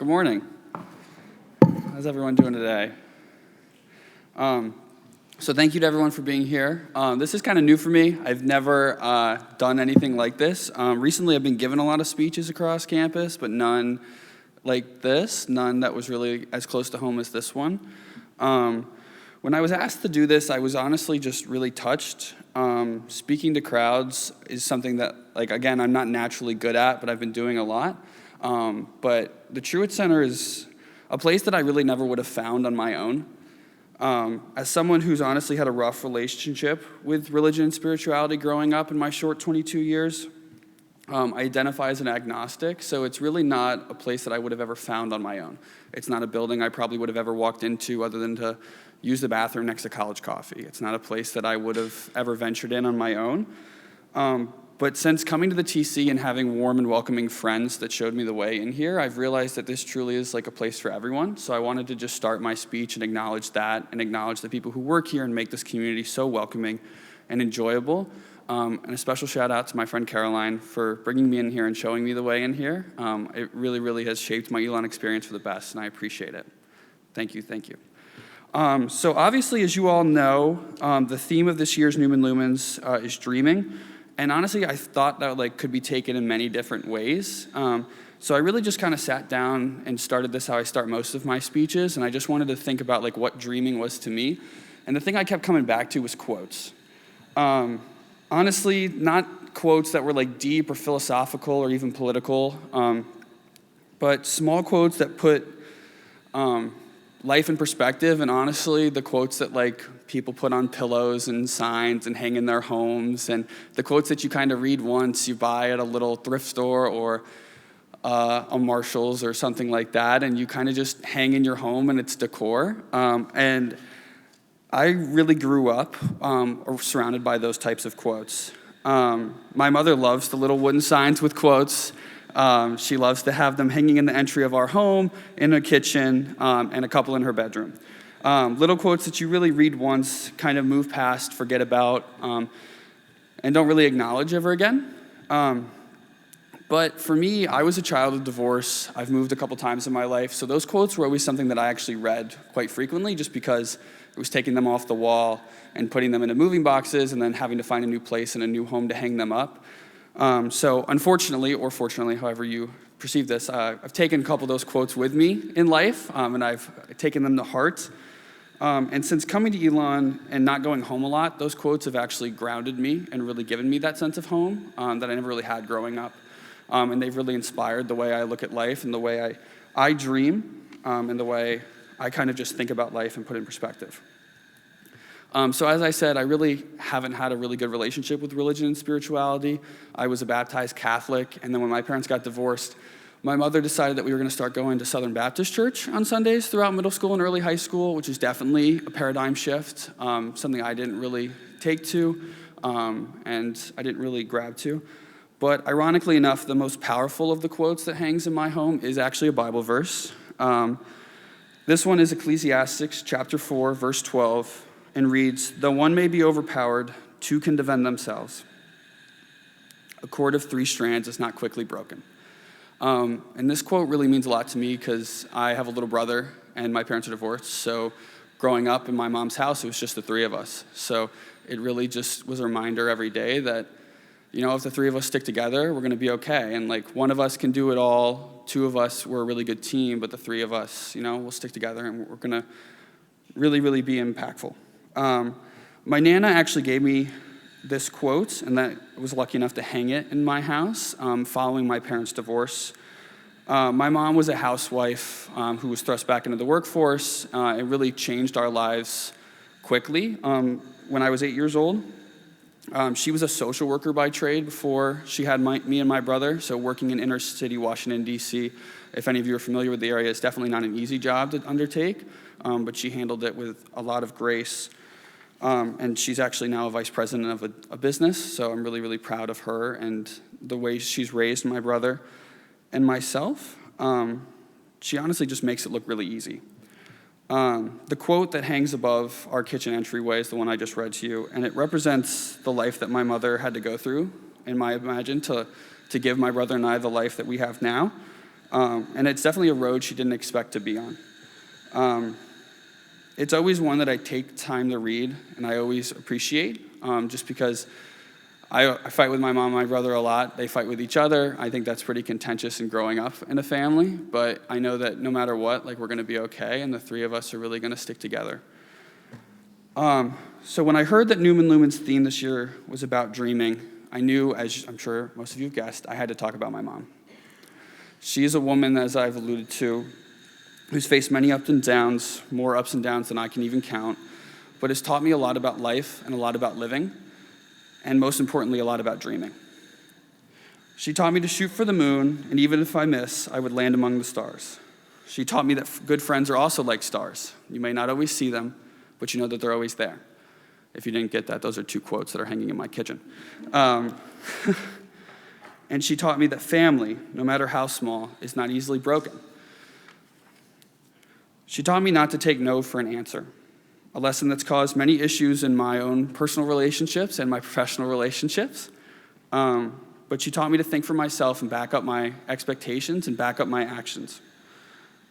Good morning. How's everyone doing today? So thank you to everyone for being here. This is kind of new for me. I've never done anything like this. Recently, I've been given a lot of speeches across campus, but none like this, none that was really as close to home as this one. When I was asked to do this, I was honestly just really touched. Speaking to crowds is something that, again, I'm not naturally good at, but I've been doing a lot. But the Truett Center is a place that I really never would have found on my own. As someone who's honestly had a rough relationship with religion and spirituality growing up in my short 22 years, I identify as an agnostic, so it's really not a place that I would have ever found on my own. It's not a building I probably would have ever walked into other than to use the bathroom next to college coffee. It's not a place that I would have ever ventured in on my own. But since coming to the TC and having warm and welcoming friends that showed me the way in here, I've realized that this truly is like a place for everyone. So I wanted to just start my speech and acknowledge that, and acknowledge the people who work here and make this community so welcoming and enjoyable. And a special shout out to my friend Caroline for bringing me in here and showing me the way in here. It really, really has shaped my Elon experience for the best, and I appreciate it. Thank you, thank you. So obviously, as you all know, the theme of this year's Newman Lumens is dreaming. And honestly, I thought that could be taken in many different ways. So I really just kind of sat down and started this how I start most of my speeches, and I just wanted to think about what dreaming was to me. And the thing I kept coming back to was quotes. Honestly, not quotes that were deep or philosophical or even political, but small quotes that put life in perspective. And honestly, the quotes that people put on pillows and signs and hang in their homes, and the quotes that you kind of read once, you buy at a little thrift store or a Marshall's or something like that, and you kind of just hang in your home and it's decor. And I really grew up surrounded by those types of quotes. My mother loves the little wooden signs with quotes. She loves to have them hanging in the entry of our home, in the kitchen, and a couple in her bedroom. Little quotes that you really read once, kind of move past, forget about, and don't really acknowledge ever again. But for me, I was a child of divorce. I've moved a couple times in my life, so those quotes were always something that I actually read quite frequently, just because it was taking them off the wall and putting them into moving boxes and then having to find a new place and a new home to hang them up. So unfortunately, or fortunately, however you perceive this, I've taken a couple of those quotes with me in life, and I've taken them to heart. And since coming to Elon and not going home a lot, those quotes have actually grounded me and really given me that sense of home that I never really had growing up. And they've really inspired the way I look at life and the way I dream, and the way I kind of just think about life and put it in perspective. So as I said, I really haven't had a really good relationship with religion and spirituality. I was a baptized Catholic, and then when my parents got divorced, my mother decided that we were going to start going to Southern Baptist Church on Sundays throughout middle school and early high school, which is definitely a paradigm shift, something I didn't really take to, and I didn't really grab to. But ironically enough, the most powerful of the quotes that hangs in my home is actually a Bible verse. This one is Ecclesiastes chapter 4, verse 12, and reads, "Though one may be overpowered, two can defend themselves. A cord of 3 strands is not quickly broken." And this quote really means a lot to me because I have a little brother and my parents are divorced. So growing up in my mom's house, it was just the 3 of us. So it really just was a reminder every day that, if the 3 of us stick together, we're going to be okay. And one of us can do it all. 2 of us, we're a really good team, but the 3 of us, we'll stick together and we're going to really, really be impactful. My Nana actually gave me this quote, and that I was lucky enough to hang it in my house following my parents' divorce. My mom was a housewife who was thrust back into the workforce. It really changed our lives quickly. When I was 8 years old, she was a social worker by trade before she had me and my brother, so working in inner city Washington, D.C. If any of you are familiar with the area, it's definitely not an easy job to undertake, but she handled it with a lot of grace. And she's actually now a vice president of a business, so I'm really, really proud of her and the way she's raised my brother and myself. She honestly just makes it look really easy. The quote that hangs above our kitchen entryway is the one I just read to you, and it represents the life that my mother had to go through, in my imagine, to give my brother and I the life that we have now. And it's definitely a road she didn't expect to be on. It's always one that I take time to read, and I always appreciate, just because I fight with my mom and my brother a lot. They fight with each other. I think that's pretty contentious in growing up in a family, but I know that no matter what, like, we're going to be okay, and the three of us are really going to stick together. So when I heard that Newman Lumen's theme this year was about dreaming, I knew, as I'm sure most of you have guessed, I had to talk about my mom. She is a woman, as I've alluded to, who's faced many ups and downs, more ups and downs than I can even count, but has taught me a lot about life and a lot about living, and most importantly, a lot about dreaming. She taught me to shoot for the moon, and even if I miss, I would land among the stars. She taught me that good friends are also like stars. You may not always see them, but you know that they're always there. If you didn't get that, those are 2 quotes that are hanging in my kitchen. And she taught me that family, no matter how small, is not easily broken. She taught me not to take no for an answer, a lesson that's caused many issues in my own personal relationships and my professional relationships. But she taught me to think for myself and back up my expectations and back up my actions.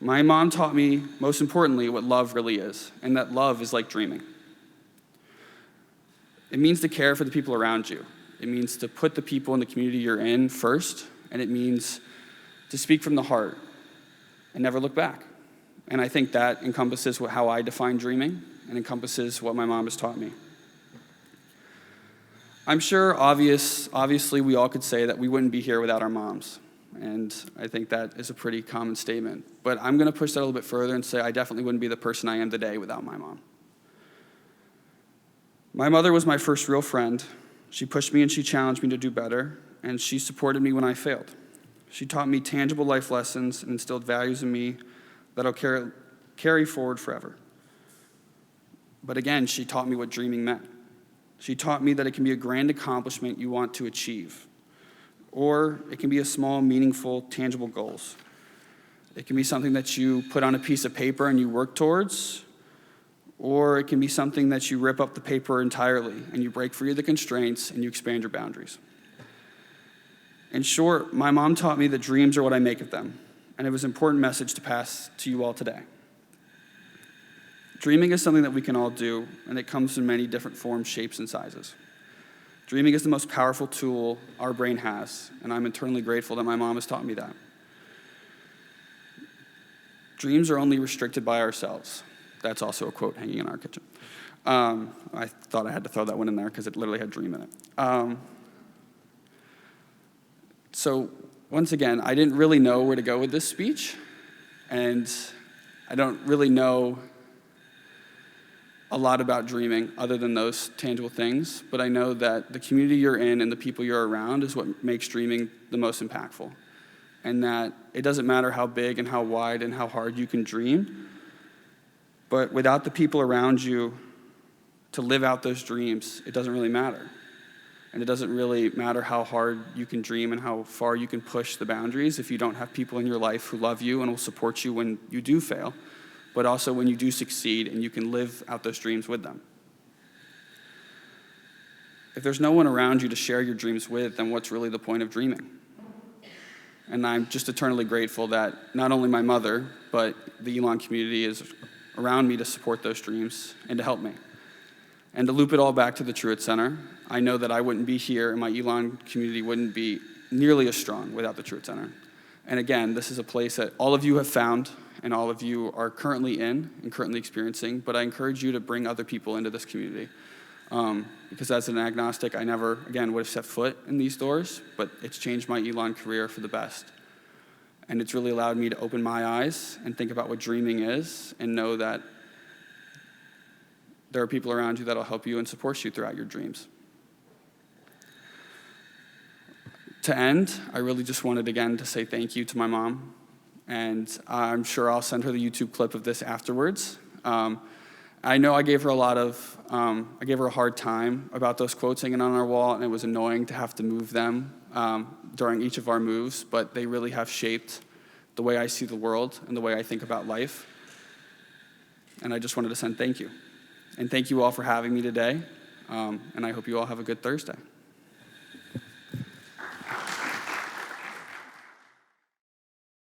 My mom taught me, most importantly, what love really is, and that love is like dreaming. It means to care for the people around you. It means to put the people in the community you're in first, and it means to speak from the heart and never look back. And I think that encompasses how I define dreaming and encompasses what my mom has taught me. I'm sure, obviously, we all could say that we wouldn't be here without our moms. And I think that is a pretty common statement. But I'm going to push that a little bit further and say I definitely wouldn't be the person I am today without my mom. My mother was my first real friend. She pushed me and she challenged me to do better, and she supported me when I failed. She taught me tangible life lessons and instilled values in me that I'll carry forward forever. But again, she taught me what dreaming meant. She taught me that it can be a grand accomplishment you want to achieve, or it can be a small, meaningful, tangible goals. It can be something that you put on a piece of paper and you work towards, or it can be something that you rip up the paper entirely and you break free of the constraints and you expand your boundaries. In short, my mom taught me that dreams are what I make of them, and it was an important message to pass to you all today. Dreaming is something that we can all do, and it comes in many different forms, shapes, and sizes. Dreaming is the most powerful tool our brain has, and I'm eternally grateful that my mom has taught me that. Dreams are only restricted by ourselves. That's also a quote hanging in our kitchen. I thought I had to throw that one in there because it literally had dream in it. So once again, I didn't really know where to go with this speech, and I don't really know a lot about dreaming other than those tangible things, but I know that the community you're in and the people you're around is what makes dreaming the most impactful, and that it doesn't matter how big and how wide and how hard you can dream, but without the people around you to live out those dreams, it doesn't really matter. And it doesn't really matter how hard you can dream and how far you can push the boundaries if you don't have people in your life who love you and will support you when you do fail, but also when you do succeed and you can live out those dreams with them. If there's no one around you to share your dreams with, then what's really the point of dreaming? And I'm just eternally grateful that not only my mother, but the Elon community is around me to support those dreams and to help me. And to loop it all back to the Truett Center, I know that I wouldn't be here and my Elon community wouldn't be nearly as strong without the Truett Center. And again, this is a place that all of you have found and all of you are currently in and currently experiencing, but I encourage you to bring other people into this community. Because as an agnostic, I never, again, would have set foot in these doors, but it's changed my Elon career for the best. And it's really allowed me to open my eyes and think about what dreaming is and know that there are people around you that will help you and support you throughout your dreams. To end, I really just wanted again to say thank you to my mom, and I'm sure I'll send her the YouTube clip of this afterwards. I know I gave her a hard time about those quotes hanging on our wall, and it was annoying to have to move them during each of our moves, but they really have shaped the way I see the world and the way I think about life. And I just wanted to send thank you. And thank you all for having me today, and I hope you all have a good Thursday.